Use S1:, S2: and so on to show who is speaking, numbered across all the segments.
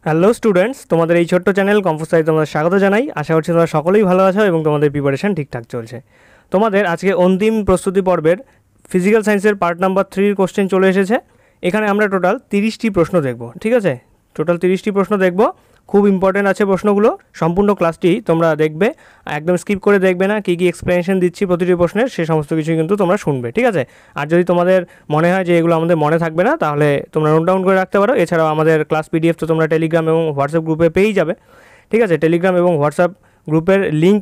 S1: Hello students, তোমাদের এই ছোট্ট চ্যানেল কম্পোস্টারে তোমাদের স্বাগত জানাই। আশা করছি তোমরা সকলেই ভালো আছো এবং তোমাদের প্রিপারেশন ঠিকঠাক চলছে। তোমাদের আজকে অন্তিম প্রস্তুতি পর্বের ফিজিক্যাল সায়েন্সের পার্ট নাম্বার 3 কোশ্চেন চলে এসেছে। এখানে আমরা টোটাল 30টি প্রশ্ন দেখব, ঠিক আছে? টোটাল 30টি প্রশ্ন দেখব। খুব ইম্পর্টেন্ট আছে প্রশ্নগুলো। সম্পূর্ণ ক্লাসটি তোমরা দেখবে, একদম স্কিপ করে দেখবে না। কী কী এক্সপ্লেনেশন দিচ্ছি প্রতিটি প্রশ্নের, সে সমস্ত কিছু কিন্তু তোমরা শুনবে, ঠিক আছে? আর যদি তোমাদের মনে হয় যে এগুলো আমাদের মনে থাকবে না, তাহলে তোমরা নোট ডাউন করে রাখতে পারো। এছাড়াও আমাদের ক্লাস পিডিএফ তো তোমরা টেলিগ্রাম এবং হোয়াটসঅ্যাপ গ্রুপে পেয়েই যাবে, ঠিক আছে? টেলিগ্রাম এবং হোয়াটসঅ্যাপ গ্রুপের লিঙ্ক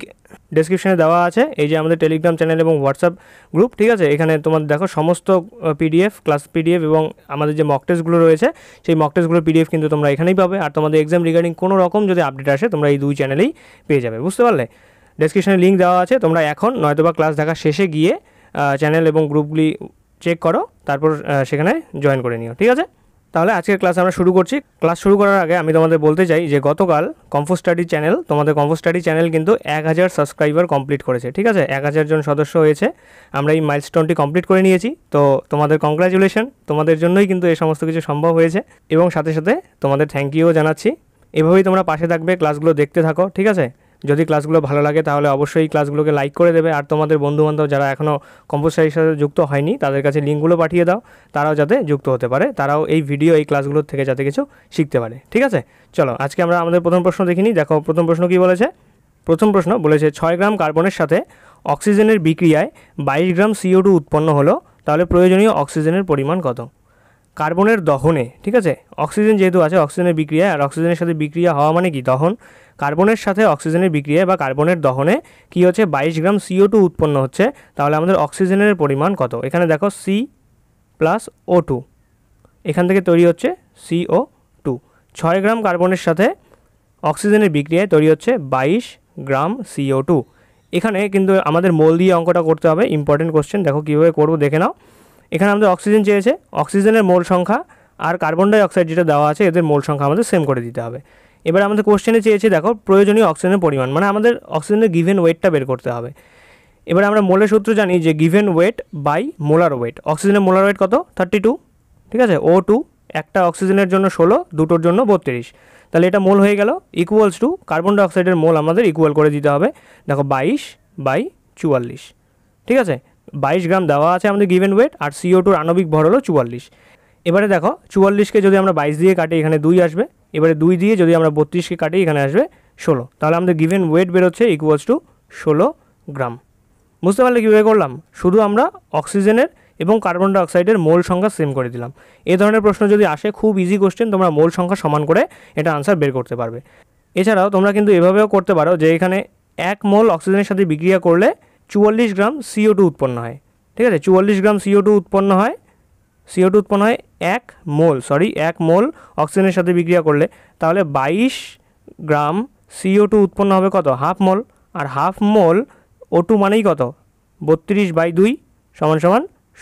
S1: ডেসক্রিপশনে দেওয়া আছে। এই যে আমাদের টেলিগ্রাম চ্যানেল এবং হোয়াটসঅ্যাপ গ্রুপ, ঠিক আছে? এখানে তোমার দেখো সমস্ত পিডিএফ, ক্লাস পিডিএফ এবং আমাদের যে মক টেস্টগুলো রয়েছে সেই মক টেস্টগুলোর পিডিএফ কিন্তু তোমরা এখানেই পাবে। আর তোমাদের এক্সাম রিগার্ডিং কোনো রকম যদি আপডেট আসে তোমরা এই দুই চ্যানেলেই পেয়ে যাবে, বুঝতে পারলে? ডেসক্রিপশনে লিঙ্ক দেওয়া আছে, তোমরা এখন নয়তোবা ক্লাস দেখার শেষে গিয়ে চ্যানেল এবং গ্রুপগুলি চেক করো, তারপর সেখানে জয়েন করে নিও, ঠিক আছে? তাহলে আজকের ক্লাস আমরা শুরু করছি। ক্লাস শুরু করার আগে আমি তোমাদের বলতে চাই যে গতকাল কম্পোস্ট স্টাডি চ্যানেল, তোমাদের কম্পোস্ট স্টাডি চ্যানেল কিন্তু 1000 সাবস্ক্রাইবার কমপ্লিট করেছে, ঠিক আছে? 1000 জন সদস্য হয়েছে। আমরা এই মাইলস্টোনটি কমপ্লিট করে নিয়েছি। তো তোমাদের কংগ্রাচুলেশন, তোমাদের জন্যই কিন্তু এই সমস্ত কিছু সম্ভব হয়েছে। এবং সাথে সাথে তোমাদের থ্যাংক ইউও জানাচ্ছি। এভাবেই তোমরা পাশে থাকবে, ক্লাসগুলো দেখতে থাকো, ঠিক আছে? যদি ক্লাসগুলো ভালো লাগে তাহলে অবশ্যই ক্লাসগুলোকে লাইক করে দেবে। আর তোমাদের বন্ধুবান্ধব যারা এখনও কম্পোস্ট স্টাডির সাথে যুক্ত হয়নি তাদের কাছে লিঙ্কগুলো পাঠিয়ে দাও, তারাও যাতে যুক্ত হতে পারে, তারাও এই ভিডিও, এই ক্লাসগুলোর থেকে যাতে কিছু শিখতে পারে, ঠিক আছে? চলো আজকে আমরা আমাদের প্রথম প্রশ্ন দেখিনি। দেখো প্রথম প্রশ্ন কী বলেছে। প্রথম প্রশ্ন বলেছে 6 গ্রাম কার্বনের সাথে অক্সিজেনের বিক্রিয়ায় 22 গ্রাম CO2 উৎপন্ন হলো, তাহলে প্রয়োজনীয় অক্সিজেনের পরিমাণ কত? কার্বনের দহনে, ঠিক আছে? অক্সিজেন যেহেতু আছে, অক্সিজেনের বিক্রিয়া, আর অক্সিজেনের সাথে বিক্রিয়া হওয়া মানে কি? দহন। কার্বনের সাথে অক্সিজেনের বিক্রিয়া বা কার্বনের দহনে কি হচ্ছে? 22 গ্রাম CO2 উৎপন্ন হচ্ছে, তাহলে আমাদের অক্সিজেনের পরিমাণ কত? এখানে দেখো C+O2, এখান থেকে তৈরি হচ্ছে CO2। 6 গ্রাম কার্বনের সাথে অক্সিজেনের বিক্রিয়ায় তৈরি হচ্ছে 22 গ্রাম CO2। এখানে কিন্তু আমাদের মোল দিয়ে অঙ্কটা করতে হবে, ইম্পর্টেন্ট কোশ্চেন। দেখো কীভাবে করবো দেখে নাও। এখানে আমাদের অক্সিজেন চেয়েছে, অক্সিজেনের মোল সংখ্যা আর কার্বন ডাই অক্সাইড যেটা দেওয়া আছে এদের মোল সংখ্যা আমাদের সেম করে দিতে হবে। এবার আমাদের কোশ্চেনে চেয়েছে দেখো প্রয়োজনীয় অক্সিজেনের পরিমাণ, মানে আমাদের অক্সিজেনের গিভেন ওয়েটটা বের করতে হবে। এবার আমরা মোলের সূত্র জানি যে given weight by molar weight. অক্সিজেনের মোলার ওয়েট কত? 32, ঠিক আছে? O2 একটা অক্সিজেনের জন্য 16, দুটোর জন্য 32, তাহলে এটা মোল হয়ে গেল। ইকুয়ালস টু কার্বন ডাই অক্সাইডের মোল আমাদের ইকুয়াল করে দিতে হবে। দেখো 22/44, ঠিক আছে? 22 গ্রাম দেওয়া আছে আমাদের গিভেন ওয়েট, আর CO2 আণবিক ভর হলো 44। এবারে দেখো 44কে যদি আমরা 22 দিয়ে কাটি এখানে 2 আসবে। এবারে 2 দিয়ে যদি আমরা 32কে কাটি এখানে আসবে 16, তাহলে আমাদের গিভেন ওয়েট বেরোচ্ছে ইকুয়ালস টু 16 গ্রাম। বুঝতে পারলে কীভাবে করলাম? শুধু আমরা অক্সিজেনের এবং কার্বন ডাই অক্সাইডের মোল সংখ্যা সেম করে দিলাম। এই ধরনের প্রশ্ন যদি আসে, খুব ইজি কোশ্চেন, তোমরা মোল সংখ্যা সমান করে এটা আনসার বের করতে পারবে। এছাড়াও তোমরা কিন্তু এভাবেও করতে পারো যে এখানে 1 মোল অক্সিজেনের সাথে বিক্রিয়া করলে 44 গ্রাম CO2 উৎপন্ন হয়, ঠিক আছে? 44 গ্রাম CO2 উৎপন্ন হয়, CO2 উৎপন্ন হয় 1 মোল অক্সিজেনের সাথে বিক্রিয়া করলে, তাহলে 22 গ্রাম CO2 উৎপন্ন হবে কত? হাফ মোল। আর হাফ মোল O2 মানেই কত? 32/2 =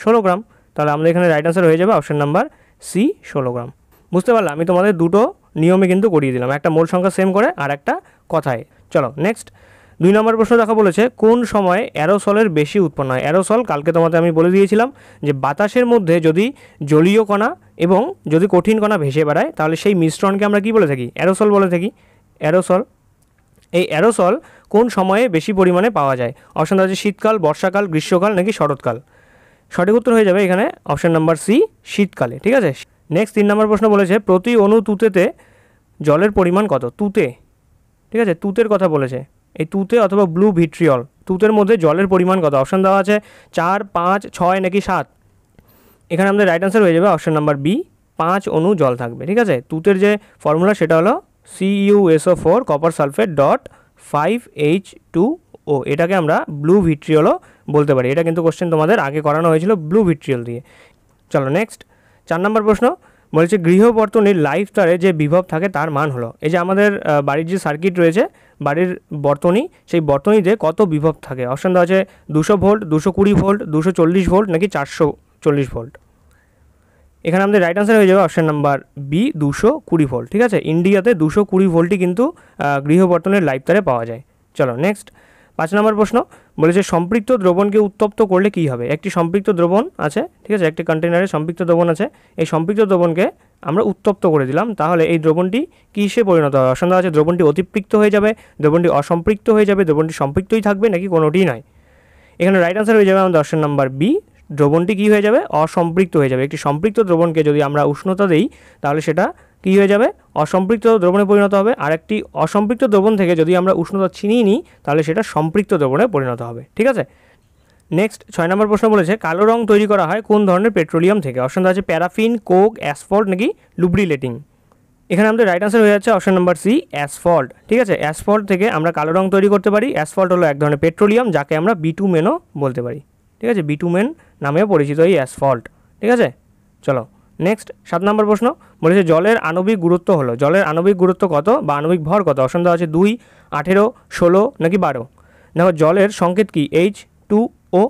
S1: 16 গ্রাম। তাহলে আমাদের এখানে রাইট আনসার হয়ে যাবে অপশন নাম্বার সি, 16 গ্রাম। বুঝতে পারলাম? আমি তোমাদের দুটো নিয়মে কিন্তু করিয়ে দিলাম, একটা মোল সংখ্যা সেম করে আর একটা কথায়। চলো নেক্সট 2 নম্বর প্রশ্ন দেখা বলেছে কোন সময়ে অ্যারোসলের বেশি উৎপন্ন হয়? অ্যারোসল কালকে তোমাদের আমি বলে দিয়েছিলাম যে বাতাসের মধ্যে যদি জলীয় কণা এবং যদি কঠিন কণা ভেসে বেড়ায় তাহলে সেই মিশ্রণকে আমরা কি বলে থাকি? অ্যারোসল বলে থাকি। অ্যারোসল, এই অ্যারোসল কোন সময়ে বেশি পরিমাণে পাওয়া যায়? অপশন আছে শীতকাল, বর্ষাকাল, গ্রীষ্মকাল নাকি শরৎকাল। সঠিক উত্তর হয়ে যাবে এখানে অপশন নাম্বার সি, শীতকালে, ঠিক আছে? নেক্সট 3 নম্বর প্রশ্ন বলেছে প্রতি অণু তুতেতে জলের পরিমাণ কত? তুতে, ঠিক আছে? তুতের কথা বলেছে। এই তুতে অথবা ব্লু ভিট্রিয়ল, তুতের মধ্যে জলের পরিমাণ কত? অপশন দেওয়া আছে 4, 5, 6 নাকি 7। এখানে আমাদের রাইট আনসার হয়ে যাবে অপশন নাম্বার বি, 5 অণু জল থাকবে, ঠিক আছে? তুতের যে ফর্মুলা সেটা হলো CuSO4 copper sulphate dot 5H2O। এটাকে আমরা ব্লু ভিট্রিয়লও বলতে পারি। এটা কিন্তু কোশ্চেন তোমাদের আগে করানো হয়েছিল ব্লু ভিট্রিয়ল দিয়ে। চলো নেক্সট 4 নম্বর প্রশ্ন বলেছে গৃহবর্তনীর লাইফ তারে যে বিভব থাকে তার মান হলো। এই যে আমাদের বাড়ির যে সার্কিট রয়েছে, বাড়ির বর্তনী, সেই বর্তনীতে কত বিভব থাকে? অপশন দেওয়া আছে 200 ভোল্ট, 220 ভোল্ট, 240 ভোল্ট নাকি 440 ভোল্ট। এখানে আমাদের রাইট আনসার হয়ে যাবে অপশন নাম্বার বি, 220 ভোল্ট, ঠিক আছে? ইন্ডিয়াতে 220 ভোল্টই কিন্তু গৃহবর্তনের লাইফ তারে পাওয়া যায়। চলো নেক্সট 5 নম্বর প্রশ্ন বলেছে সম্পৃক্ত দ্রবণকে উত্তপ্ত করলে কী হবে? একটি সম্পৃক্ত দ্রবণ আছে, ঠিক আছে? একটি কন্টেনারে সম্পৃক্ত দ্রবণ আছে। এই সম্পৃক্ত দ্রবণকে আমরা উত্তপ্ত করে দিলাম, তাহলে এই দ্রবণটি কিসে পরিণত হবে? অপশন দেওয়া আছে দ্রবণটি অতিপৃক্ত হয়ে যাবে, দ্রবণটি অসম্পৃক্ত হয়ে যাবে, দ্রবণটি সম্পৃক্তই থাকবে, নাকি কোনোটিই নয়। এখানে রাইট আনসার হয়ে যাবে আমাদের অপশন নাম্বার বি, দ্রবণটি কী হয়ে যাবে? অসম্পৃক্ত হয়ে যাবে। একটি সম্পৃক্ত দ্রবণকে যদি আমরা উষ্ণতা দিই তাহলে সেটা কী হয়ে যাবে? অসম্পৃক্ত দ্রবণে পরিণত হবে। আর একটি অসম্পৃক্ত দ্রবণ থেকে যদি আমরা উষ্ণতা ছিনিয়ে নিই তাহলে সেটা সম্পৃক্ত দ্রবণে পরিণত হবে। ঠিক আছে, নেক্সট 6 নম্বর প্রশ্ন বলেছে কালো রং তৈরি করা হয় কোন ধরনের পেট্রোলিয়াম থেকে? অপশন আছে প্যারাফিন, কোক, অ্যাসফল্ট নাকি লুব্রিলেটিং। এখানে আমাদের রাইট আনসার হয়ে যাচ্ছে অপশন নাম্বার সি, অ্যাসফল্ট। ঠিক আছে, অ্যাসফল্ট থেকে আমরা কালো রং তৈরি করতে পারি। অ্যাসফল্ট হলো এক ধরনের পেট্রোলিয়াম যাকে আমরা বিটুমেনও বলতে পারি। ঠিক আছে, বিটুমেন নামেও পরিচিত এই অ্যাসফল্ট। ঠিক আছে, চলো নেক্সট 7 নম্বর প্রশ্ন বলেছে জলের আণবিক গুরুত্ব হলো, জলের আণবিক গুরুত্ব কত বা আণবিক ভর কত? অপশন দেওয়া আছে 2, 18, 16 নাকি 12। দেখো জলের সংকেত কি? H2O।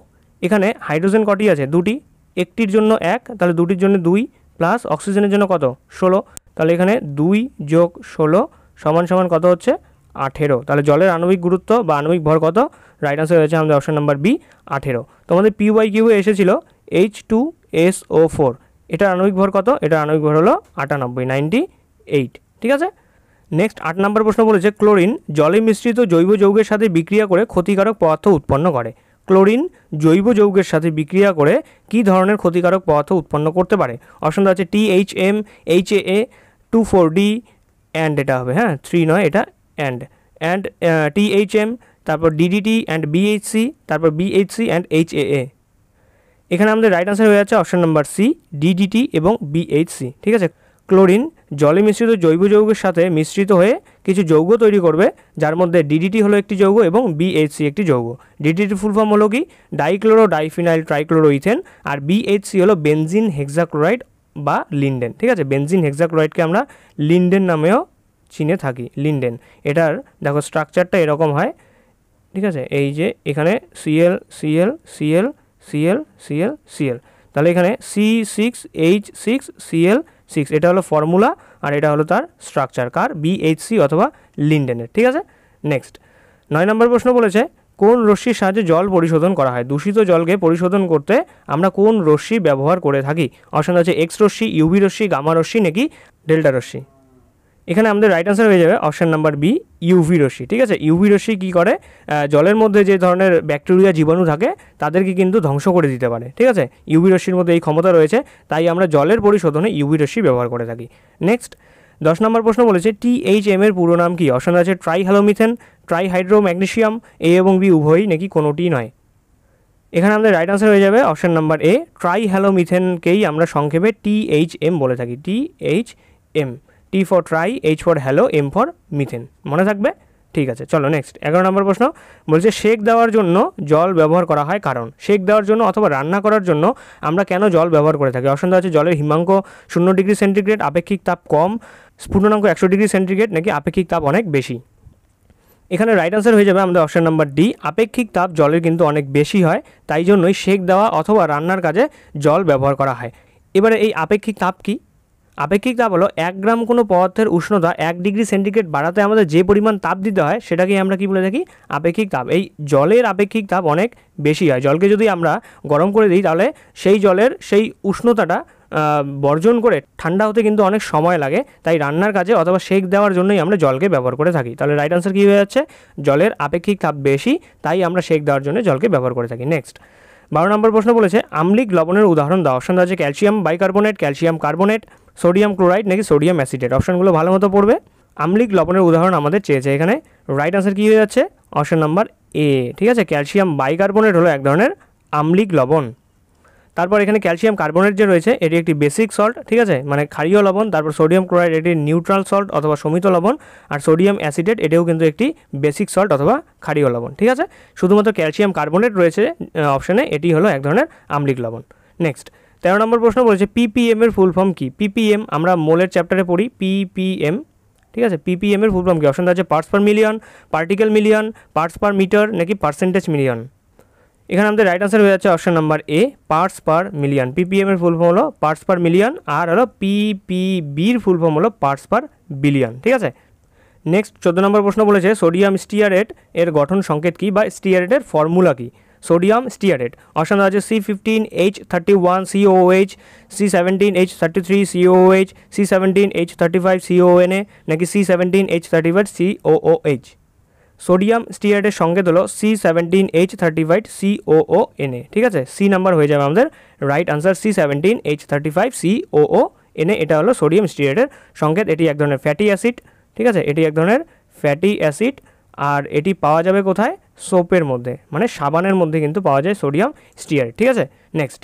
S1: এখানে হাইড্রোজেন কটি আছে? 2টি, একটির জন্য 1, তাহলে 2টির জন্য 2, প্লাস অক্সিজেনের জন্য কত? 16, তাহলে এখানে 2 যোগ 16 সমান সমান কত হচ্ছে? 18। তাহলে জলের আণবিক গুরুত্ব বা আণবিক ভর কত? রাইট আনসার হয়েছে আমাদের অপশন নাম্বার বি, 18। তোমাদের PYQ এসেছিল H2SO4, এটার আণবিক ভর কত? এটার আণবিক ভর হলো 98। ঠিক আছে, নেক্সট 8 নম্বর প্রশ্ন বলেছে ক্লোরিন জলে মিশ্রিত জৈব যৌগের সাথে বিক্রিয়া করে ক্ষতিকারক পদার্থ উৎপন্ন করে। ক্লোরিন জৈব যৌগের সাথে বিক্রিয়া করে কী ধরনের ক্ষতিকারক পদার্থ উৎপন্ন করতে পারে? অপশন আছে THM, HAA, 2,4-D অ্যান্ড এটা হবে, হ্যাঁ 3 নয়, এটা অ্যান্ড THM, তারপর DDT অ্যান্ড BHC, তারপর BHC অ্যান্ড HAA। এখানে আমাদের রাইট আনসার হয়ে যাচ্ছে অপশন নাম্বার সি, DDT এবং BHC। ঠিক আছে, ক্লোরিন জলে মিশ্রিত জৈব যৌগের সাথে মিশ্রিত হয়ে কিছু যৌগ তৈরি করবে, যার মধ্যে DDT হলো একটি যৌগ এবং BHC একটি যৌগ। DDT ফুল ফর্ম হলো কি? ডাইক্লোরো ডাইফিনাইল ট্রাইক্লোরোইথেন, আর BHC হলো বেনজিন হেক্সাক্লোরাইড বা লিন্ডেন। ঠিক আছে, বেনজিন হেক্সাক্লোরাইডকে আমরা লিন্ডেন নামেও চিনে থাকি, লিন্ডেন। এটার দেখো স্ট্রাকচারটা এরকম হয়। ঠিক আছে, এই যে এখানে Cl Cl Cl Cl Cl Cl, তাহলে এখানে C6H6Cl6, এটা হলো ফর্মুলা আর এটা হলো তার স্ট্রাকচার, কার? BHC অথবা লিন্ডেনের। ঠিক আছে, নেক্সট 9 নম্বর প্রশ্ন বলেছে কোন রশ্মির সাহায্যে জল পরিশোধন করা হয়? দূষিত জলকে পরিশোধন করতে আমরা কোন রশ্মি ব্যবহার করে থাকি? অপশন আছে এক্স রশ্মি, ইউভি রশ্মি, গামা রশ্মি নাকি ডেল্টা রশ্মি। এখানে আমাদের রাইট আনসার হয়ে যাবে অপশন নাম্বার বি, ইউভি রশ্মি। ঠিক আছে, ইউভি রশ্মি কী করে? জলের মধ্যে যে ধরনের ব্যাকটেরিয়া জীবাণু থাকে তাদেরকে কিন্তু ধ্বংস করে দিতে পারে। ঠিক আছে, ইউভি রশ্মির মধ্যে এই ক্ষমতা রয়েছে, তাই আমরা জলের পরিশোধনে ইউভি রশ্মি ব্যবহার করে থাকি। নেক্সট 10 নম্বর প্রশ্ন বলেছে THM এর পুরো নাম কি? অপশন আছে ট্রাইহ্যালোমিথেন, ট্রাইহাইড্রোম্যাগনেসিয়াম, এ এবং বি উভয়ই নাকি কোনোটি নয়। এখানে আমাদের রাইট আনসার হয়ে যাবে অপশন নাম্বার এ, ট্রাইহ্যালোমিথেনকেই আমরা সংক্ষেপে THM বলে থাকি। THM, T for try, H for hello, M for methane, মনে থাকবে। ঠিক আছে, চলো নেক্সট 11 নম্বর প্রশ্ন বলছে সেক দেওয়ার জন্য জল ব্যবহার করা হয় কারণ? সেক দেওয়ার জন্য অথবা রান্না করার জন্য আমরা কেন জল ব্যবহার করে থাকি? অপশন দেওয়া আছে জলের হিমাঙ্ক 0 ডিগ্রি সেন্টিগ্রেড, আপেক্ষিক তাপ কম, স্ফুটনাঙ্ক 100 ডিগ্রি সেন্টিগ্রেড নাকি আপেক্ষিক তাপ অনেক বেশি। এখানে রাইট আনসার হয়ে যাবে আমাদের অপশন নাম্বার ডি, আপেক্ষিক তাপ জলের কিন্তু অনেক বেশি হয়, তাই জন্যই সেক দেওয়া অথবা রান্নার কাজে জল ব্যবহার করা হয়। এবারে এই আপেক্ষিক তাপ কি? আপেক্ষিক তাপ হলো 1 গ্রাম কোনো পদার্থের উষ্ণতা 1 ডিগ্রি সেন্টিগ্রেড বাড়াতে আমাদের যে পরিমাণ তাপ দিতে হয় সেটাকেই আমরা কি বলে থাকি? আপেক্ষিক তাপ। এই জলের আপেক্ষিক তাপ অনেক বেশি হয়। জলকে যদি আমরা গরম করে দিই তাহলে সেই জলের সেই উষ্ণতাটা বর্জন করে ঠান্ডা হতে কিন্তু অনেক সময় লাগে, তাই রান্নার কাজে অথবা সেক দেওয়ার জন্যই আমরা জলকে ব্যবহার করে থাকি। তাহলে রাইট আনসার কী হয়ে যাচ্ছে? জলের আপেক্ষিক তাপ বেশি, তাই আমরা সেক দেওয়ার জন্য জলকে ব্যবহার করে থাকি। নেক্সট 12 নম্বর প্রশ্ন বলেছে আম্লিক লবণের উদাহরণ দাও। অপশন আছে calcium bicarbonate, calcium carbonate, sodium chloride নাকি সোডিয়াম অ্যাসিটেট। অপশনগুলো ভালো মতো পড়বে। আম্লিক লবণের উদাহরণ আমাদের চেয়েছে, এখানে রাইট আনসার কী হয়ে যাচ্ছে? অপশন নাম্বার এ। ঠিক আছে, ক্যালসিয়াম বাইকার্বনেট হলো এক ধরনের আম্লিক লবণ। তারপর এখানে ক্যালসিয়াম কার্বনেট যে রয়েছে এটি একটি বেসিক সল্ট। ঠিক আছে, মানে ক্ষারীয় লবণ। তারপর সোডিয়াম ক্লোরাইড এটি নিউট্রাল সল্ট অথবা সমিত লবণ, আর সোডিয়াম অ্যাসিটেট এটিও কিন্তু একটি বেসিক সল্ট অথবা ক্ষারীয় লবণ। ঠিক আছে, শুধুমাত্র ক্যালসিয়াম কার্বনেট রয়েছে অপশনে, এটি হলো এক ধরনের আম্লিক লবণ। নেক্সট 13 নম্বর প্রশ্ন বলেছে ppm এর ফুল ফর্ম কি? ppm আমরা মোলের চ্যাপ্টারে পড়ি, ppm। ঠিক আছে, ppm এর ফুল ফর্ম কি? অপশন আছে parts per million, particle million, parts per metre নাকি পার্সেন্টেজ মিলিয়ন। এখানে আমাদের রাইট আনসার হয়ে যাচ্ছে option number A, parts per million. ppm এর ফুল ফর্ম হলো পার্টস পার মিলিয়ন, আর হলো ppbর ফুল ফর্ম হলো পার্টস পার বিলিয়ন। ঠিক আছে, নেক্সট 14 নম্বর প্রশ্ন বলেছে সোডিয়াম স্টিয়ারেট এর গঠন সংকেত কি বা স্টিয়ারেটের ফর্মুলা কি? Sodium stearate. অপশান দেওয়া আছে C15H31 COOH, C17H33 COOH, C17H35 CONA নাকি C17H35 COOH। সোডিয়াম স্টিয়ারেটের সংকেত হলো C17H35 COONA, ঠিক আছে, সি নাম্বার হয়ে যাবে আমাদের রাইট আনসার, C17H35 COONA, এটা হলো সোডিয়াম স্টিয়ারেটের সংকেত। এটি এক ধরনের ফ্যাটি অ্যাসিড, ঠিক আছে, এটি এক ধরনের ফ্যাটি অ্যাসিড, আর এটি পাওয়া যাবে কোথায়? সোপের মধ্যে, মানে সাবানের মধ্যে কিন্তু পাওয়া যায় সোডিয়াম স্টিয়ারেট, ঠিক আছে। নেক্সট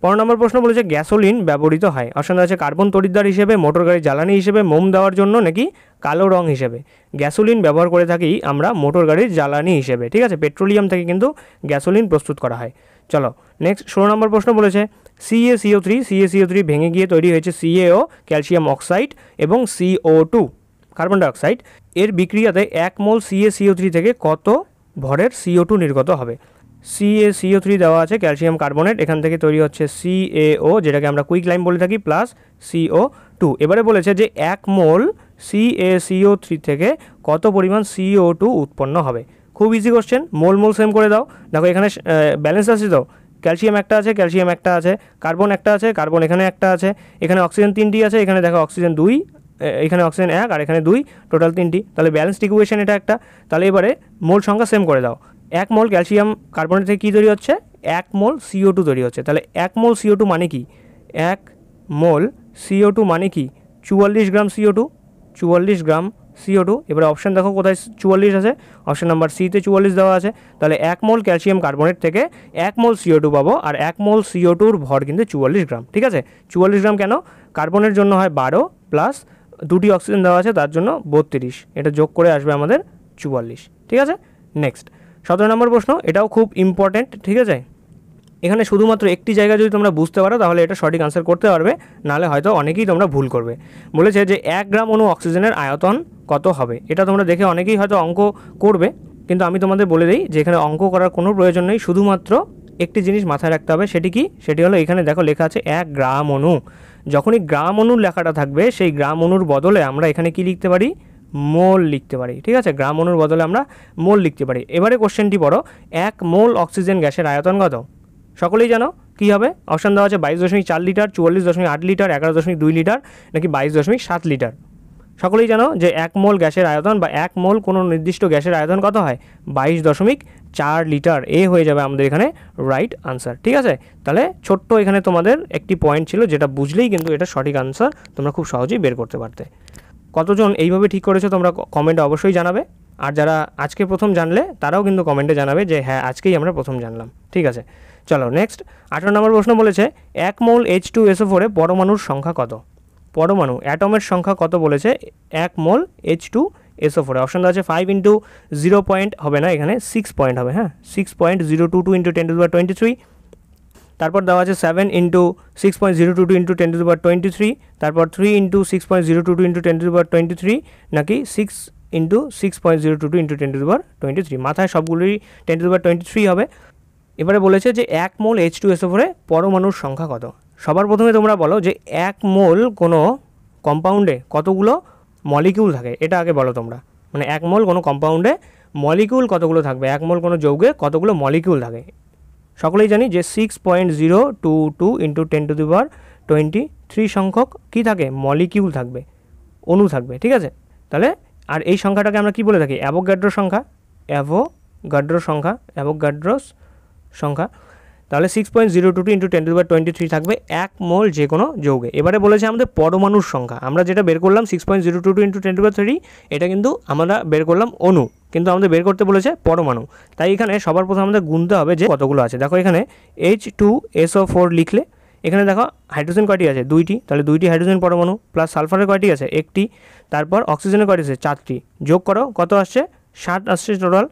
S1: 15 নম্বর প্রশ্ন বলেছে গ্যাসোলিন ব্যবহৃত হয়। অপশন আছে কার্বন তড়িৎদ্বার হিসেবে, মোটর গাড়ির জ্বালানি হিসেবে, মোম দেওয়ার জন্য নাকি কালো রং হিসেবে। গ্যাসোলিন ব্যবহার করে থাকি আমরা মোটর গাড়ির জ্বালানি হিসেবে, ঠিক আছে, পেট্রোলিয়াম থেকে কিন্তু গ্যাসোলিন প্রস্তুত করা হয়। চলো নেক্সট 16 নম্বর প্রশ্ন বলেছে CaCO3 ভেঙে গিয়ে তৈরি হয়েছে CaO, ক্যালসিয়াম অক্সাইড এবং CO2 কার্বন ডাইঅক্সাইড। এর বিক্রিয়াতে 1 মোল CaCO3 থেকে কত ভরের CO2 নির্গত হবে? CaCO3 দেওয়া আছে, ক্যালসিয়াম কার্বনেট, এখান থেকে তৈরি হচ্ছে CaO, যেটাকে আমরা কুইক লাইম বলে থাকি, প্লাস CO2। এবারে বলেছে যে 1 মোল CaCO3 থেকে কত পরিমাণ CO2 উৎপন্ন হবে। খুব ইজি কোশ্চেন, মোল সেম করে দাও। দেখো এখানে ব্যালেন্স আছে তো, ক্যালসিয়াম একটা আছে, ক্যালসিয়াম একটা আছে, কার্বন একটা আছে, কার্বন এখানে একটা আছে, এখানে অক্সিজেন 3টি আছে, এখানে দেখো অক্সিজেন 2, এখানে অক্সিজেন 1 আর এখানে 2, টোটাল 3টি, তাহলে ব্যালেন্সড ইকুয়েশন এটা একটা। তাহলে এবারে মোল সংখ্যা সেম করে দাও। 1 মোল ক্যালসিয়াম কার্বনেট থেকে কী তৈরি হচ্ছে? 1 মোল CO2 তৈরি হচ্ছে। তাহলে 1 মোল CO2 মানে কি? 1 মোল CO2 মানে কি? 44 গ্রাম CO2, 44 গ্রাম CO2। এবারে অপশান দেখো কোথায় 44 আছে, অপশান নাম্বার সিতে 44 দেওয়া আছে। তাহলে 1 মোল ক্যালসিয়াম কার্বনেট থেকে 1 মোল CO2 পাবো, আর 1 মোল CO2-র ভর কিন্তু 44 গ্রাম, ঠিক আছে। 44 গ্রাম কেন? কার্বনের জন্য হয় 12 প্লাস 2টি অক্সিজেন দেওয়া আছে, তার জন্য 32, এটা যোগ করে আসবে আমাদের 44, ঠিক আছে। নেক্সট 17 নম্বর প্রশ্ন, এটাও খুব ইম্পর্ট্যান্ট, ঠিক আছে। এখানে শুধুমাত্র একটি জায়গা যদি তোমরা বুঝতে পারো তাহলে এটা সঠিক আনসার করতে পারবে, নাহলে হয়তো অনেকেই তোমরা ভুল করবে। বলেছে যে 1 গ্রাম অণু অক্সিজেনের আয়তন কত হবে। এটা তোমরা দেখে অনেকেই হয়তো অঙ্ক করবে, কিন্তু আমি তোমাদের বলে দিই যে এখানে অঙ্ক করার কোনো প্রয়োজন নেই, শুধুমাত্র একটি জিনিস মাথায় রাখতে হবে। সেটি কি? সেটি হলো এখানে দেখো লেখা আছে 1 গ্রাম অণু। যখনই গ্রাম অণুর লেখাটা থাকবে, সেই গ্রাম অণুর বদলে আমরা এখানে কি লিখতে পারি? মোল লিখতে পারি, ঠিক আছে। গ্রাম অণুর বদলে আমরা মোল লিখতে পারি। এবারে কোশ্চেনটি পড়ো, 1 মোল অক্সিজেন গ্যাসের আয়তন কত? সকলেই জানো কী হবে? অপশান দেওয়া আছে 22.4 লিটার, 44.8 লিটার, 11.2 লিটার নাকি 22.7 লিটার। সকলেই জানো যে 1 মোল গ্যাসের আয়তন বা 1 মোল কোনো নির্দিষ্ট গ্যাসের আয়তন কত হয়? 22.4 লিটার। এ হয়ে যাবে আমাদের এখানে রাইট আনসার, ঠিক আছে। তাহলে ছোট্ট এখানে তোমাদের একটি পয়েন্ট ছিল, যেটা বুঝলেই কিন্তু এটা সঠিক আনসার তোমরা খুব সহজেই বের করতে পারতে। কতজন এইভাবে ঠিক করেছো তোমরা কমেন্টে অবশ্যই জানাবে, আর যারা আজকে প্রথম জানলে তারাও কিন্তু কমেন্টে জানাবে যে হ্যাঁ আজকেই আমরা প্রথম জানলাম, ঠিক আছে। চলো নেক্সট 18 নম্বর প্রশ্ন বলেছে 1 মোল H2SO4 এ পরমাণুর সংখ্যা কত? পরমাণু অ্যাটমের সংখ্যা কত বলেছে 1 মোল H2SO4 এ? অপশন আছে 5 × 0 পয়েন্ট হবে না, এখানে 6 পয়েন্ট হবে, হ্যাঁ 6.022 × 10⁻23। তারপর দেওয়া আছে 7 × 6.022 × 10⁻23, তারপর 3 × 6.022 × 10⁻23 নাকি 6 × 6.022 × 10⁻23। মাথায় সবগুলোই 10⁻23 হবে। এবারে বলেছে যে 1 মোল H2SO4 এ পরমাণুর সংখ্যা কত? সবার প্রথমে তোমরা বলো যে 1 মোল কোনো কম্পাউন্ডে কতগুলো মলিকিউল থাকে, এটা আগে বলো তোমরা। মানে 1 মোল কোনো কম্পাউন্ডে মলিকিউল কতগুলো থাকবে, 1 মোল কোনো যৌগে কতগুলো মলিকিউল থাকে। সকলেই জানি যে 6.022 × 10⁻23 সংখ্যক কী থাকে? মলিকিউল থাকবে, অণু থাকবে, ঠিক আছে। তাহলে আর এই সংখ্যাটাকে আমরা কি বলে থাকি? অ্যাভোগাড্রো সংখ্যা, অ্যাভোগাড্রোস সংখ্যা। তাহলে 6.022 × 10⁻23 থাকবে 1 মোল যে কোনো যৌগে। এবারে বলেছে আমাদের পরমাণুর সংখ্যা, আমরা যেটা বের করলাম 6.022 × 10⁻3, এটা কিন্তু আমরা বের করলাম অণু, কিন্তু আমাদের বের করতে বলেছে পরমাণু। তাই এখানে সবার প্রথমে আমাদের গুনতে হবে যে কতগুলো আছে। দেখো এখানে H2SO4 লিখলে এখানে দেখো হাইড্রোজেন কয়টি আছে? 2টি, তাহলে 2টি হাইড্রোজেন পরমাণু, প্লাস সালফারের কয়টি আছে? 1টি, তারপর অক্সিজেনের কয়টি আছে? 4টি, যোগ করো কত আসছে? 7 আসছে টোটাল।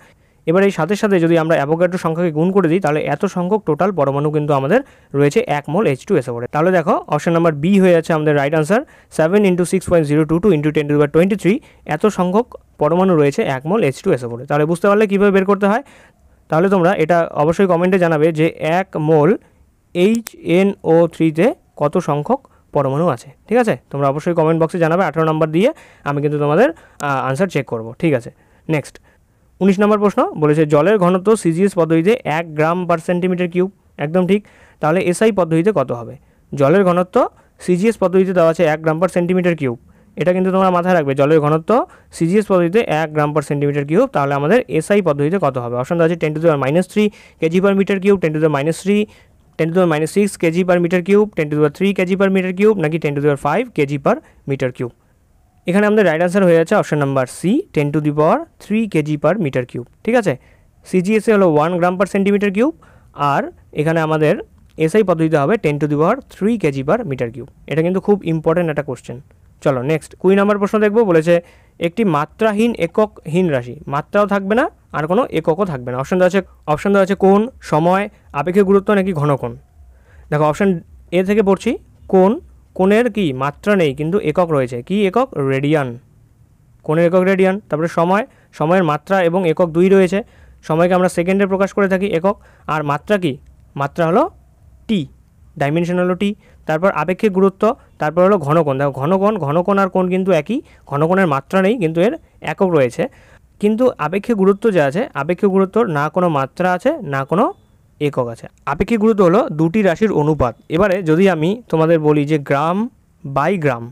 S1: এবার এই সাথে সাথে যদি আমরা অ্যাভোগাড্রো সংখ্যাকে গুণ করে দিই, তাহলে এত সংখ্যক টোটাল পরমাণু কিন্তু আমাদের রয়েছে 1 মোল H2SO4। তাহলে দেখো অপশন নাম্বার বি হয়ে যাচ্ছে আমাদের রাইট আনসার। 7 × 6.022 × 10⁻23 এত সংখ্যক পরমাণু রয়েছে 1 মোল H2SO4। তাহলে বুঝতে পারলে কীভাবে বের করতে হয়। তাহলে তোমরা এটা অবশ্যই কমেন্টে জানাবে যে 1 মোল HNO3-তে কত সংখ্যক পরমাণু আছে, ঠিক আছে। তোমরা অবশ্যই কমেন্ট বক্সে জানাবে 18 নম্বর দিয়ে, আমি কিন্তু তোমাদের আনসার চেক করব, ঠিক আছে। নেক্সট 19 নম্বর প্রশ্ন বলেছে জলের ঘনত্ব সিজিএস পদ্ধতিতে 1 গ্রাম পার সেন্টিমিটার কিউব, একদম ঠিক। তাহলে এসআই পদ্ধতিতে কত হবে? জলের ঘনত্ব সিজিএস পদ্ধতিতে দেওয়া আছে 1 গ্রাম পার সেন্টিমিটার কিউব, এটা কিন্তু তোমরা মাথায় রাখবে, জলের ঘনত্ব সিজিএস পদ্ধতিতে 1 গ্রাম পার সেন্টিমিটার কিউব। তাহলে আমাদের এসআই পদ্ধতিতে কত হবে? অপশন দেওয়া আছে 10⁻³ KG per metre cube, 10⁻³ 10⁻6 KG per metre cube, 10⁻³ KG per metre cube, নাকি 10⁻5 কেজি পার মিটার কিউব। এখানে আমাদের রাইট আনসার হয়ে যাচ্ছে option number C, 10⁻³ KG per metre cube. ঠিক আছে, সিজিএসএ হলো 1 গ্রাম পার সেন্টিমিটার কিউব, আর এখানে আমাদের এসআই পদ্ধতিতে হবে 10⁻³ কেজি পার মিটার কিউব। এটা কিন্তু খুব ইম্পর্টেন্ট একটা কোশ্চেন। চলো নেক্সট 20 নম্বর প্রশ্ন দেখবো। বলেছে একটি মাত্রাহীন এককহীন রাশি, মাত্রাও থাকবে না আর কোনো এককও থাকবে না। অপশন দেওয়া আছে কোণ, সময়, আপেক্ষিক গুরুত্ব, নাকি ঘনকোণ। দেখো অপশন এ থেকে পড়ছি, কোণের কি মাত্রা নেই কিন্তু একক রয়েছে, কি একক? রেডিয়ান, কোণের একক রেডিয়ান। তারপরে সময়ের মাত্রা এবং একক দুই রয়েছে, সময়কে আমরা সেকেন্ডে প্রকাশ করে থাকি একক, আর মাত্রা কি? মাত্রা হলো টি, ডাইমেনশন হলো টি। তারপর আপেক্ষিক গুরুত্ব, তারপর হলো ঘনকোণ। দেখো ঘনকোণ আর কোণ কিন্তু একই, ঘনকোণের মাত্রা নেই কিন্তু এর একক রয়েছে। কিন্তু আপেক্ষিক গুরুত্ব যা আছে, আপেক্ষিক গুরুত্বর না কোনো মাত্রা আছে না কোনো একক আছে। আপেক্ষিক গুরুত্ব হলো দুটি রাশির অনুপাত। এবারে যদি আমি তোমাদের বলি যে গ্রাম বাই গ্রাম,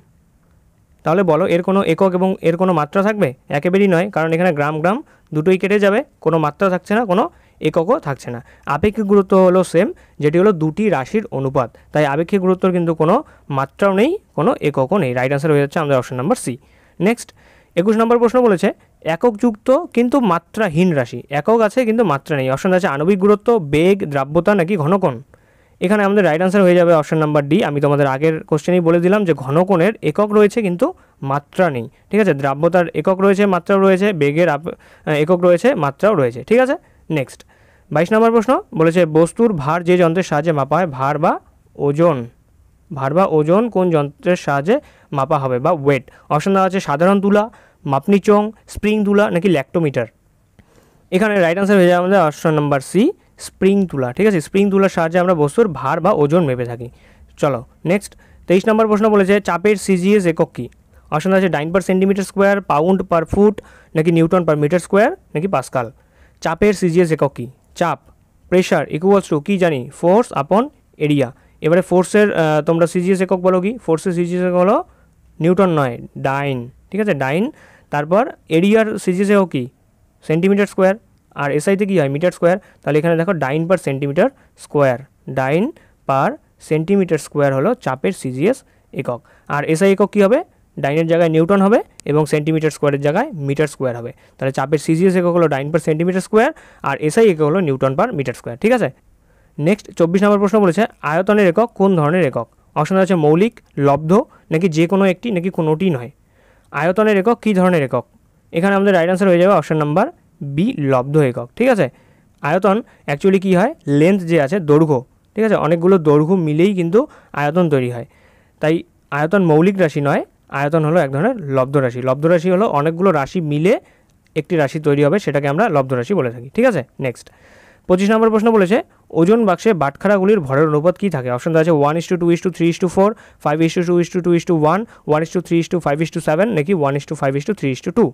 S1: তাহলে বলো এর কোনো একক এবং এর কোনো মাত্রা থাকবে? একেবারেই নয়, কারণ এখানে গ্রাম দুটোই কেটে যাবে, কোনো মাত্রা থাকছে না, কোনো এককও থাকছে না। আপেক্ষিক গুরুত্ব হলো সেম, যেটি হলো দুটি রাশির অনুপাত, তাই আপেক্ষিক গুরুত্বর কিন্তু কোনো মাত্রাও নেই, কোনো এককও নেই। রাইট আনসার হয়ে যাচ্ছে আমাদের অপশন নাম্বার সি। নেক্সট 21 নম্বর প্রশ্ন বলেছে এককযুক্ত কিন্তু মাত্রাহীন রাশি, একক আছে কিন্তু মাত্রা নেই। অপশন আছে আণবিক গুরুত্ব, বেগ, দ্রাব্যতা, নাকি ঘনকোণ। এখানে আমাদের রাইট আনসার হয়ে যাবে অপশন নাম্বার ডি। আমি তোমাদের আগের কোশ্চেনেই বলে দিলাম যে ঘনকোণের একক রয়েছে কিন্তু মাত্রা নেই। ঠিক আছে, দ্রাব্যতার একক রয়েছে, মাত্রাও রয়েছে, বেগের একক রয়েছে, মাত্রাও রয়েছে। ঠিক আছে, নেক্সট 22 নম্বর প্রশ্ন বলেছে বস্তুর ভার যে যন্ত্রের সাহায্যে মাপা হয়, ভার বা ওজন কোন যন্ত্রের সাহায্যে মাপা হবে বা ওয়েট। অপশন দেওয়া আছে সাধারণ তুলা, মাপনি চোং, স্প্রিং তুলা, নাকি ল্যাক্টোমিটার। এখানে রাইট আনসার হয়ে যাবে আমাদের অপশন নাম্বার সি, স্প্রিং তুলা। ঠিক আছে, স্প্রিং তুলার সাহায্যে আমরা বস্তুর ভার বা ওজন মেপে থাকি। চলো নেক্সট 23 নম্বর প্রশ্ন বলেছে চাপের সিজিএস একক কী। অপশন আছে dyne per centimetre square, pound per foot, নাকি নিউটন পার মিটার স্কোয়ার, নাকি পাস্কাল। চাপের সিজিএস একক কী? চাপ, প্রেশার ইকুয়ালস টু কী জানি, ফোর্স আপন এরিয়া। এবারে ফোর্সের তোমরা সিজিএস একক বলো কি? ফোর্সের সিজিএস একক হলো নিউটন নয়, ডাইন। ঠিক আছে, ডাইন। তারপর এরিয়ার সিজিএস একক কী? সেন্টিমিটার স্কোয়ার, আর এসআইতে কী হয়? Metre square. তাহলে এখানে দেখো dyne per centimetre square, dyne per centimetre square হলো চাপের সিজিএস একক। আর এসআই একক কী হবে? ডাইনের জায়গায় নিউটন হবে এবং সেন্টিমিটার স্কোয়ারের জায়গায় মিটার স্কোয়ার হবে। তাহলে চাপের সিজিএস একক হলো ডাইন পার সেন্টিমিটার স্কোয়ার, আর এসআই একক হলো নিউটন পার মিটার স্কোয়ার। ঠিক আছে, নেক্সট 24 নম্বর প্রশ্ন বলেছে আয়তনের একক কোন ধরনের একক। অপশন আছে মৌলিক, লব্ধ, নাকি যে কোনো একটি, নাকি কোনোটি নয়। আয়তনের একক কী ধরনের একক? এখানে আমাদের রাইট আনসার হয়ে যাবে অপশন নাম্বার বি, লব্ধ একক। ঠিক আছে, আয়তন অ্যাকচুয়ালি কী হয়? লেন্থ যে আছে, দৈর্ঘ্য। ঠিক আছে, অনেকগুলো দৈর্ঘ্য মিলেই কিন্তু আয়তন তৈরি হয়। তাই আয়তন মৌলিক রাশি নয়, আয়তন হলো এক ধরনের লব্ধ রাশি। লব্ধ রাশি হলো অনেকগুলো রাশি মিলে একটি রাশি তৈরি হবে, সেটাকে আমরা লব্ধ রাশি বলে থাকি। ঠিক আছে, নেক্সট 25 নম্বর প্রশ্ন বলেছে ওজন বাক্সে বাটখারাগুলির ভরের অনুপাত কী থাকে। অপশন আছে 1:2:3:4, 5:2:2:1, 1:3:5:7, নাকি 1:5:3:2।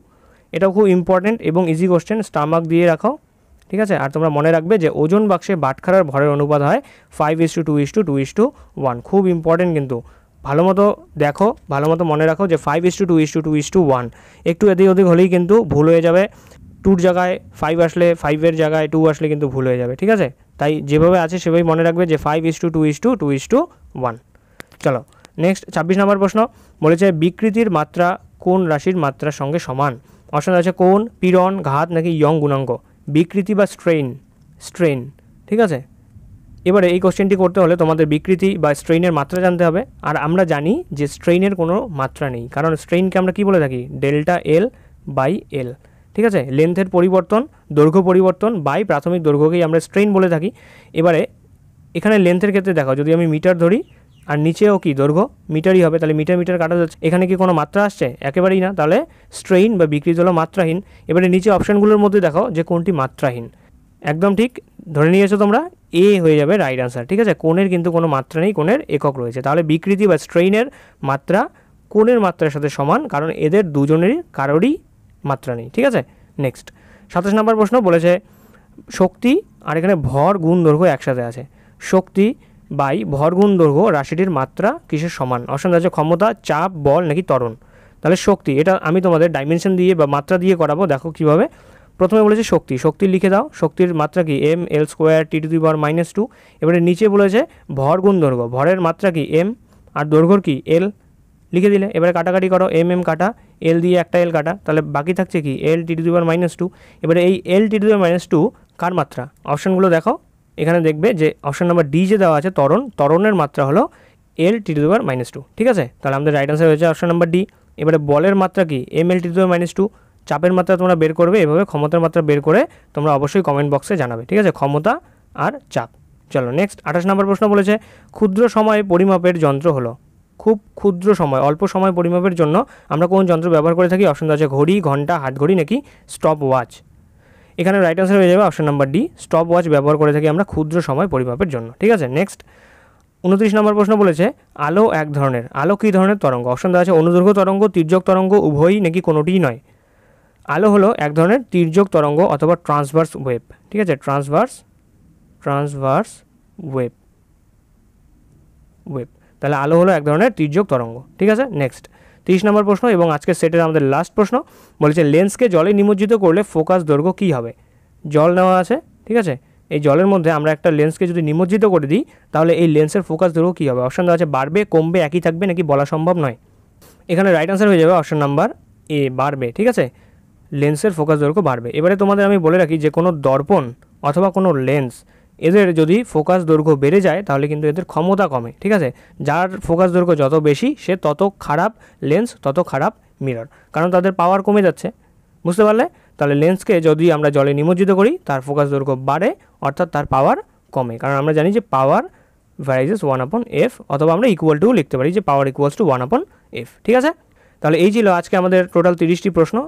S1: এটাও খুব ইম্পর্টেন্ট এবং ইজি কোশ্চেন, স্টামাক দিয়ে রাখো। ঠিক আছে, আর তোমরা মনে রাখবে যে ওজন বাক্সে বাটখারার ভরের অনুপাত হয় 5:2:2:1। খুব ইম্পর্টেন্ট কিন্তু, ভালো মতো দেখো, ভালো মতো মনে রাখো যে 5:2:2:1। একটু এদিক ওদিক হলেই কিন্তু ভুল হয়ে যাবে। 2 জায়গায় 5 আসলে, 5-এর জায়গায় 2 আসলে কিন্তু ভুল হয়ে যাবে। ঠিক আছে, তাই যেভাবে আছে সেভাবেই মনে রাখবে যে 5:2:2:1। চলো নেক্সট 26 নম্বর প্রশ্ন বলেছে বিকৃতির মাত্রা কোন রাশির মাত্রার সঙ্গে সমান। অপশন আছে কোণ, পীড়ন, ঘাত, নাকি ইয়ং গুণাঙ্ক। বিকৃতি বা স্ট্রেন। ঠিক আছে, এবারে এই কোশ্চেনটি করতে হলে তোমাদের বিকৃতি বা স্ট্রেইনের মাত্রা জানতে হবে। আর আমরা জানি যে স্ট্রেইনের কোনো মাত্রা নেই, কারণ স্ট্রেইনকে আমরা কী বলে থাকি? Delta L by L. ঠিক আছে, লেন্থের পরিবর্তন, দৈর্ঘ্য পরিবর্তন বাই প্রাথমিক দৈর্ঘ্যকেই আমরা স্ট্রেইন বলে থাকি। এবারে এখানে লেন্থের ক্ষেত্রে দেখো, যদি আমি মিটার ধরি আর নিচেও কি দৈর্ঘ্য মিটারই হবে, তাহলে মিটার কাটা যাচ্ছে। এখানে কি কোনো মাত্রা আসছে? একেবারেই না, তাহলে স্ট্রেইন বা বিকৃতি হলো মাত্রাহীন। এবারে নিচে অপশানগুলোর মধ্যে দেখো যে কোনটি মাত্রাহীন। একদম ঠিক ধরে নিয়েছো তোমরা, এ হয়ে যাবে রাইট আনসার। ঠিক আছে, কোণের কিন্তু কোনো মাত্রা নেই, কোণের একক রয়েছে। তাহলে বিকৃতি বা স্ট্রেইনের মাত্রা কোণের মাত্রার সাথে সমান, কারণ এদের দুজনেরই কারোরই মাত্রা নেই। ঠিক আছে, নেক্সট 27 নম্বর প্রশ্ন বলেছে শক্তি আর এখানে ভর গুণ দৈর্ঘ্য একসাথে আছে। শক্তি বাই ভর গুণ দৈর্ঘ্য রাশিটির মাত্রা কিসের সমান? অপশন আছে ক্ষমতা, চাপ, বল নাকি ত্বরণ। তাহলে শক্তি, এটা আমি তোমাদের ডাইমেনশন দিয়ে বা মাত্রা দিয়ে করাবো। দেখো কীভাবে। প্রথমে বলেছে শক্তি, শক্তি লিখে দাও। শক্তির মাত্রা কি M L square T to the power -2। এবারে নিচে বলেছে ভর গুণ দৈর্ঘ্য, ভরের মাত্রা কি এম আর দৈর্ঘ্যর কি এল, লিখে দিলে। এবারে কাটাকাটি করো, এম এম কাটা, এল দিয়ে একটা এল কাটা, তাহলে বাকি থাকছে কি এল টি টু দি পাওয়ার -2। এবারে এই এল টি টু দি পাওয়ার -2 কার মাত্রা? অপশানগুলো দেখো, এখানে দেখবে যে অপশান নাম্বার ডি যে দেওয়া আছে ত্বরণ, ত্বরণের মাত্রা হলো এল টি টু দি পাওয়ার -2। ঠিক আছে, তাহলে আমাদের রাইট আনসার হয়েছে অপশান নাম্বার ডি। এবারে বলের মাত্রা কি M L T to the power -2। চাপের মাত্রা তোমরা বের করবে এভাবে, ক্ষমতার মাত্রা বের করে তোমরা অবশ্যই কমেন্ট বক্সে জানাবে। ঠিক আছে, ক্ষমতা আর চাপ। চলো নেক্সট 28 নম্বর প্রশ্ন বলেছে ক্ষুদ্র সময় পরিমাপের যন্ত্র হলো। খুব ক্ষুদ্র সময়, অল্প সময় পরিমাপের জন্য আমরা কোন যন্ত্র ব্যবহার করে থাকি? অপশন আছে ঘড়ি, ঘন্টা, হাত ঘড়ি নাকি স্টপ ওয়াচ। এখানে রাইট আনসার হয়ে যাবে option number D, stop watch ব্যবহার করে থাকি আমরা ক্ষুদ্র সময় পরিমাপের জন্য। ঠিক আছে, নেক্সট 29 নম্বর প্রশ্ন বলেছে আলো এক ধরনের, আলো কী ধরনের তরঙ্গ? অপশন দেওয়া আছে অনুদৈর্ঘ্য তরঙ্গ, তির্যক তরঙ্গ, উভয়ই নাকি কোনোটিই নয়। আলো হলো এক ধরনের তির্যক তরঙ্গ অথবা ট্রান্সভার্স ওয়েভ। ঠিক আছে, ট্রান্সভার্স ওয়েভ। তাহলে আলো হলো এক ধরনের তির্যক তরঙ্গ। ঠিক আছে, নেক্সট 30 নম্বর প্রশ্ন এবং আজকের সেটের আমাদের লাস্ট প্রশ্ন বলেছে লেন্সকে জলে নিমজ্জিত করলে ফোকাস দৈর্ঘ্য কী হবে? জল নেওয়া আছে, ঠিক আছে, এই জলের মধ্যে আমরা একটা লেন্সকে যদি নিমজ্জিত করে দিই তাহলে এই লেন্সের ফোকাস দৈর্ঘ্য কী হবে? অপশন দেওয়া আছে বাড়বে, কমবে, একই থাকবে নাকি বলা সম্ভব নয়। এখানে রাইট আনসার হয়ে যাবে অপশন নাম্বার এ, বাড়বে। ঠিক আছে, লেন্সের ফোকাস দৈর্ঘ্য বাড়বে। এবারে তোমাদের আমি বলে রাখি যে কোনো দর্পণ অথবা কোনো লেন্স, এদের যদি ফোকাস দৈর্ঘ্য বেড়ে যায় তাহলে কিন্তু এদের ক্ষমতা কমে। ঠিক আছে, যার ফোকাস দৈর্ঘ্য যত বেশি সে তত খারাপ লেন্স, তত খারাপ মিরর, কারণ তাদের পাওয়ার কমে যাচ্ছে। বুঝতে পারলে? তাহলে লেন্সকে যদি আমরা জলে নিমজ্জিত করি তার ফোকাস দৈর্ঘ্য বাড়ে, অর্থাৎ তার পাওয়ার কমে, কারণ আমরা জানি যে পাওয়ার ভ্যারাইজেস 1/f, অথবা আমরা ইকুয়াল টু লিখতে পারি যে পাওয়ার ইকুয়ালস টু 1/f। ঠিক আছে, তাহলে এই ছিল আজকে আমাদের টোটাল 30টি প্রশ্ন।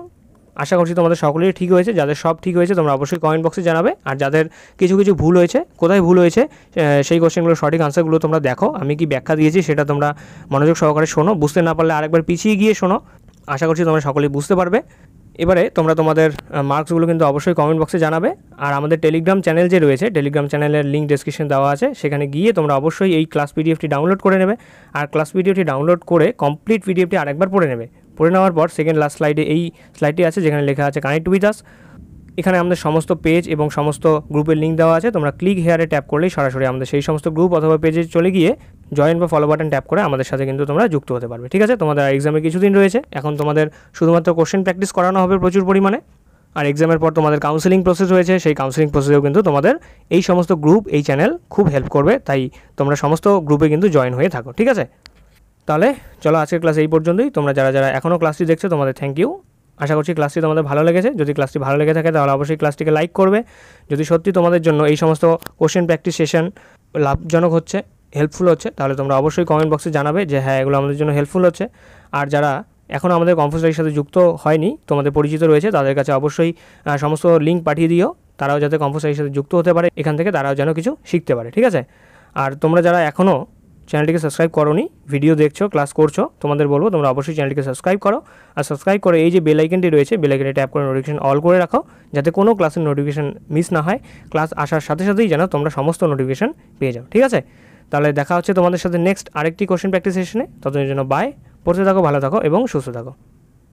S1: আশা করছি তোমাদের সকলেই ঠিক হয়েছে। যাদের সব ঠিক হয়েছে তোমরা অবশ্যই কমেন্ট বক্সে জানাবে, আর যাদের কিছু কিছু ভুল হয়েছে, কোথায় ভুল হয়েছে সেই কোশ্চেনগুলোর সঠিক আনসারগুলো তোমরা দেখো, আমি কি ব্যাখ্যা দিয়েছি সেটা তোমরা মনোযোগ সহকারে শোনো, বুঝতে না পারলে আরেকবার পিছিয়ে গিয়ে শোনো। আশা করছি তোমরা সকলেই বুঝতে পারবে। এবারে তোমরা তোমাদের মার্কসগুলো কিন্তু অবশ্যই কমেন্ট বক্সে জানাবে, আর আমাদের টেলিগ্রাম চ্যানেল যে রয়েছে, টেলিগ্রাম চ্যানেলের লিঙ্ক ডেসক্রিপশন দেওয়া আছে, সেখানে গিয়ে তোমরা অবশ্যই এই ক্লাস পিডিএফটি ডাউনলোড করে নেবে, আর ক্লাস পিডিএফটি ডাউনলোড করে কমপ্লিট পিডিএফটি আরেকবার পড়ে নেবে। পড়ে নেওয়ার পর সেকেন্ড লাস্ট স্লাইডে এই স্লাইডটি আছে যেখানে লেখা আছে কানেক্ট উইথ আস। এখানে আমাদের সমস্ত পেজ এবং সমস্ত গ্রুপের লিঙ্ক দেওয়া আছে, তোমরা ক্লিক হেয়ারে ট্যাপ করলেই সরাসরি আমাদের সেই সমস্ত গ্রুপ অথবা পেজে চলে গিয়ে জয়েন বা ফলো বাটন ট্যাপ করে আমাদের সাথে কিন্তু তোমরা যুক্ত হতে পারবে। ঠিক আছে, তোমাদের এক্সামের কিছুদিন রয়েছে, এখন তোমাদের শুধুমাত্র কোশ্চেন প্র্যাকটিস করানো হবে প্রচুর পরিমাণে, আর এক্সামের পর তোমাদের কাউন্সেলিং প্রসেস রয়েছে, সেই কাউন্সেলিং প্রসেসেও কিন্তু তোমাদের এই সমস্ত গ্রুপ, এই চ্যানেল খুব হেল্প করবে, তাই তোমরা সমস্ত গ্রুপে কিন্তু জয়েন হয়ে থাকো। ঠিক আছে, তাহলে চলো আজকের ক্লাস এই পর্যন্তই। তোমরা যারা যারা এখনও ক্লাসটি দেখছো তোমাদের থ্যাংক ইউ। আশা করছি ক্লাসটি তোমাদের ভালো লেগেছে। যদি ক্লাসটি ভালো লেগে থাকে তাহলে অবশ্যই ক্লাসটিকে লাইক করবে। যদি সত্যি তোমাদের জন্য এই সমস্ত কোশ্চেন প্র্যাকটিস সেশন লাভজনক হচ্ছে, হেল্পফুল হচ্ছে, তাহলে তোমরা অবশ্যই কমেন্ট বক্সে জানাবে যে হ্যাঁ এগুলো আমাদের জন্য হেল্পফুল হচ্ছে। আর যারা এখনও আমাদের কম্পিউটারের সাথে যুক্ত হয়নি, তোমাদের পরিচিত রয়েছে, তাদের কাছে অবশ্যই সমস্ত লিঙ্ক পাঠিয়ে দিও, তারাও যাতে কম্পিউটারের সাথে যুক্ত হতে পারে, এখান থেকে তারাও যেন কিছু শিখতে পারে। ঠিক আছে, আর তোমরা যারা এখনও চ্যানেলটিকে সাবস্ক্রাইব করোনি, ভিডিও দেখছো, ক্লাস করছো, তোমাদের বলবো তোমরা অবশ্যই চ্যানেলটিকে সাবস্ক্রাইব করো, আর সাবস্ক্রাইব করে এই যে বেল আইকনটি রয়েছে, বেল আইকনে ট্যাপ করে নোটিফিকেশন অল করে রাখো, যাতে কোনো ক্লাসের নোটিফিকেশন মিস না হয়, ক্লাস আসার সাথে সাথেই যেন তোমরা সমস্ত নোটিফিকেশন পেয়ে যাও। ঠিক আছে, তাহলে দেখা হচ্ছে তোমাদের সাথে নেক্সট আরেকটি কোশ্চেন প্র্যাকটিস সেশনে। ততদিনের জন্য বাই, পড়তে থাকো, ভালো থাকো এবং সুস্থ থাকো।